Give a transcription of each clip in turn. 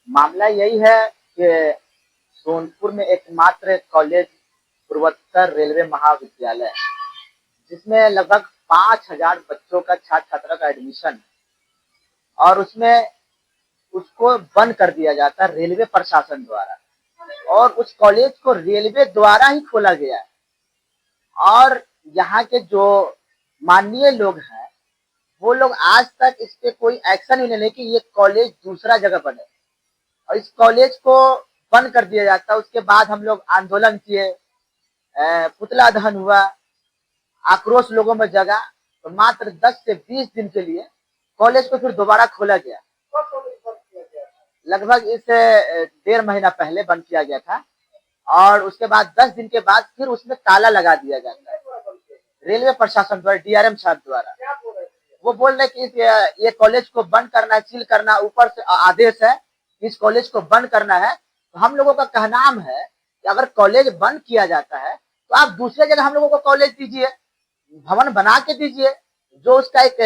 मामला यही है कि सोनपुर में एकमात्र कॉलेज पूर्वोत्तर रेलवे महाविद्यालय है, जिसमें लगभग 5,000 बच्चों का छात्र छात्रा का एडमिशन है और उसमें उसको बंद कर दिया जाता है रेलवे प्रशासन द्वारा। और उस कॉलेज को रेलवे द्वारा ही खोला गया है और यहाँ के जो माननीय लोग हैं वो लोग आज तक इस पे कोई एक्शन ही नहीं ले कि ये कॉलेज दूसरा जगह बने और इस कॉलेज को बंद कर दिया जाता है। उसके बाद हम लोग आंदोलन किए, पुतला दहन हुआ, आक्रोश लोगों में जगा, तो मात्र 10 से 20 दिन के लिए कॉलेज को फिर दोबारा खोला गया। लगभग इस 1.5 महीना पहले बंद किया गया था और उसके बाद 10 दिन के बाद फिर उसमें ताला लगा दिया जाता है रेलवे प्रशासन द्वारा, डीआरएम साहब द्वारा। वो बोल रहे कि ये कॉलेज को बंद करना है, सील करना, ऊपर से आदेश है इस कॉलेज को बंद करना है। तो हम लोगों का कहनाम है कि अगर कॉलेज बंद किया जाता है तो आप दूसरे जगह हम लोगों को कॉलेज दीजिए, भवन बना के दीजिए, जो उसका एक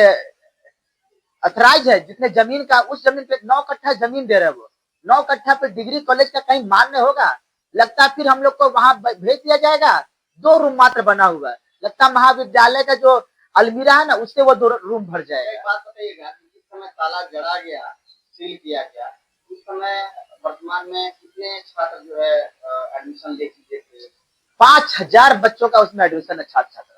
अथराइज है, जितने जमीन का, उस जमीन पे 9 कट्ठा जमीन दे रहे हैं वो 9 कट्ठा पे डिग्री कॉलेज का कहीं मान्य होगा? लगता है फिर हम लोग को वहां भेज दिया जाएगा। 2 रूम मात्र बना हुआ है, लगता महाविद्यालय का जो अलमीरा है ना उससे वो 2 रूम भर जाएगा। एक बात बताइएगा, जिस समय ताला जड़ा गया, सील किया गया, उस समय वर्तमान में कितने छात्र जो है एडमिशन ले चुके थे? 5,000 बच्चों का उसमें एडमिशन है, छात्र छात्रा।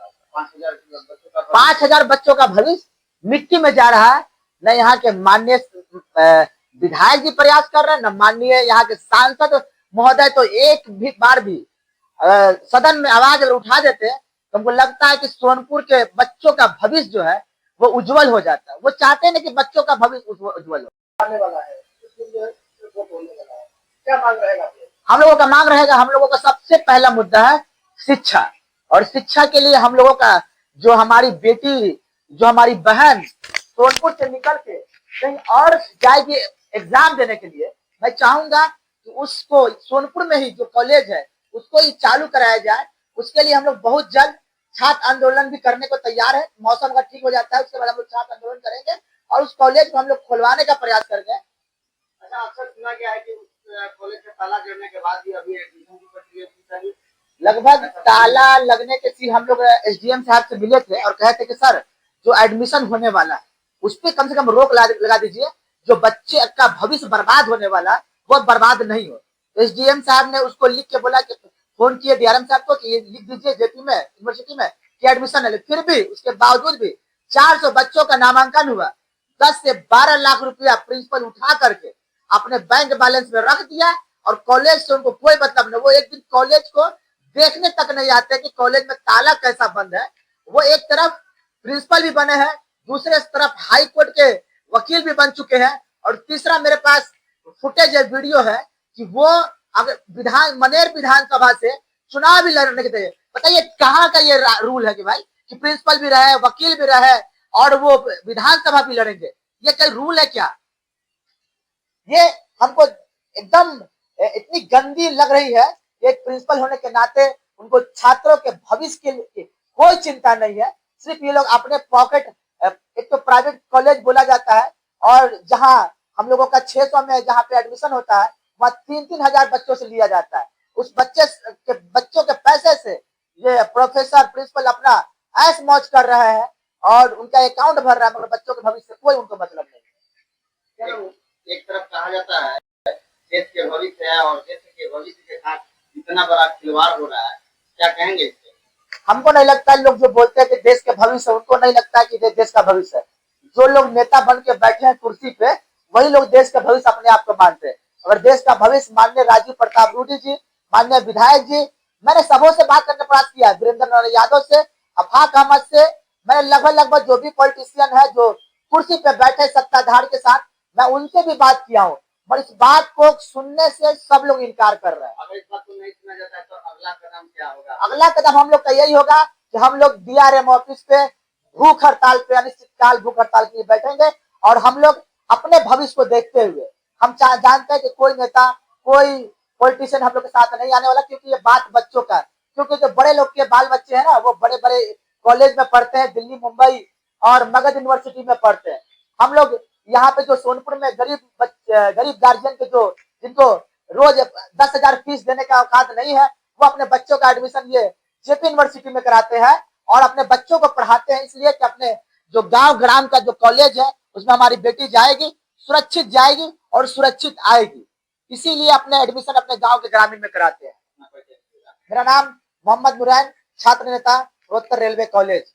5,000 बच्चों का भविष्य मिट्टी में जा रहा है। न यहाँ के माननीय विधायक जी प्रयास कर रहे हैं, न माननीय यहाँ के सांसद महोदय तो एक भी बार भी सदन में आवाज उठा देते तो हमको लगता है कि सोनपुर के बच्चों का भविष्य जो है वो उज्जवल हो जाता है। वो चाहते हैं कि बच्चों का भविष्य उज्जवल हो। आने वाला है, क्या मांग रहेगा? हम लोगों का मांग रहेगा, हम लोगों का सबसे पहला मुद्दा है शिक्षा। और शिक्षा के लिए हम लोगों का जो हमारी बेटी, जो हमारी बहन सोनपुर से निकल के कहीं और जाएगी एग्जाम देने के लिए, मैं चाहूंगा कि उसको सोनपुर में ही जो कॉलेज है उसको ही चालू कराया जाए। उसके लिए हम लोग बहुत जल्द छात्र आंदोलन भी करने को तैयार है। मौसम का ठीक हो जाता है उसके बाद हम लोग छात्र आंदोलन करेंगे और उस कॉलेज को हम लोग खुलवाने का प्रयास करेंगे। अच्छा, अक्सर सुना गया है कि कॉलेज का ताला गिरने के बाद भी अभी एडमिशन की प्रक्रिया लगभग ताला लगने के सील हम लोग एसडीएम साहब से मिले थे और कहे थे कि सर जो एडमिशन होने वाला है उस पर कम से कम रोक लगा दीजिए, जो बच्चे का भविष्य बर्बाद होने वाला वो बर्बाद नहीं हो। एसडीएम साहब ने उसको लिख के बोला कि फोन किए डीआरएम साहब को कि लिख दीजिए जेपी में यूनिवर्सिटी में कि एडमिशन है। फिर भी उसके बावजूद भी 400 बच्चों का नामांकन हुआ। 10 से 12 लाख रुपया प्रिंसिपल उठा करके अपने बैंक बैलेंस में रख दिया और कॉलेज से उनको कोई मतलब नहीं। वो एक दिन कॉलेज को देखने तक नहीं आते कि कॉलेज में ताला कैसा बंद है। वो एक तरफ प्रिंसिपल भी बने हैं, दूसरे तरफ हाई कोर्ट के वकील भी बन चुके हैं और तीसरा मेरे पास फुटेज है, वीडियो है कि वो अगर मनेर विधानसभा से चुनाव भी लड़ने के थे। बताइए कहाँ का ये रूल है कि भाई कि प्रिंसिपल भी रहे, वकील भी रहे और वो विधानसभा भी लड़ेंगे? ये कोई रूल है क्या? ये हमको एकदम इतनी गंदी लग रही है। एक प्रिंसिपल होने के नाते उनको छात्रों के भविष्य के लिए कोई चिंता नहीं है। सिर्फ ये लोग अपने पॉकेट, एक तो प्राइवेट कॉलेज बोला जाता है और जहां हम लोगों का 600 में जहां पे एडमिशन होता है वहां 3-3 हजार बच्चों से लिया जाता है। उस बच्चों के पैसे से ये प्रोफेसर प्रिंसिपल अपना ऐश मौज कर रहे हैं और उनका अकाउंट भर रहा है, मगर बच्चों के भविष्य से कोई उनको मतलब नहीं है। एक तरफ कहा जाता है देश के भविष्य है और देश के भविष्य के साथ इतना बड़ा खिलवाड़ हो रहा है, क्या कहेंगे इससे? हमको नहीं लगता, लोग जो बोलते हैं कि देश के भविष्य, उनको नहीं लगता कि देश का भविष्य है। जो लोग नेता बन के बैठे हैं कुर्सी पे वही लोग देश का भविष्य अपने आप को मानते हैं। अगर देश का भविष्य माननीय राजीव प्रताप रूडी जी, माननीय विधायक जी, मैंने सबों से बात करने का प्रयास किया, वीरेंद्र यादव से, अफाक अहमद से, मैंने लगभग जो भी पॉलिटिशियन है जो कुर्सी पे बैठे सत्ताधार के साथ, मैं उनसे भी बात किया हूँ, पर इस बात को सुनने से सब लोग इनकार कर रहे हैं। अगर इस बात को नहीं सुना जाता है तो अगला कदम क्या होगा? अगला कदम हम लोग का यही होगा कि हम लोग डीआरएम ऑफिस पे भूख हड़ताल पे, अनिश्चितकाल भूख हड़ताल के लिए बैठेंगे और हम लोग अपने भविष्य को देखते हुए, हम जानते हैं कि कोई नेता, कोई पॉलिटिशियन हम लोग के साथ नहीं आने वाला, क्योंकि ये बात बच्चों का, क्योंकि जो बड़े लोग के बाल बच्चे हैं ना वो बड़े बड़े कॉलेज में पढ़ते हैं, दिल्ली, मुंबई और मगध यूनिवर्सिटी में पढ़ते हैं। हम लोग यहाँ पे जो सोनपुर में गरीब गार्जियन के जो जिनको रोज 10,000 फीस देने का औकात नहीं है, वो अपने बच्चों का एडमिशन ये जेपी यूनिवर्सिटी में कराते हैं और अपने बच्चों को पढ़ाते हैं, इसलिए कि अपने जो गांव ग्राम का जो कॉलेज है उसमें हमारी बेटी जाएगी, सुरक्षित जाएगी और सुरक्षित आएगी। इसीलिए अपने एडमिशन अपने गांव के ग्रामीण में कराते हैं। मेरा नाम मोहम्मद मुरैन, छात्र नेता, रोहतक रेलवे कॉलेज।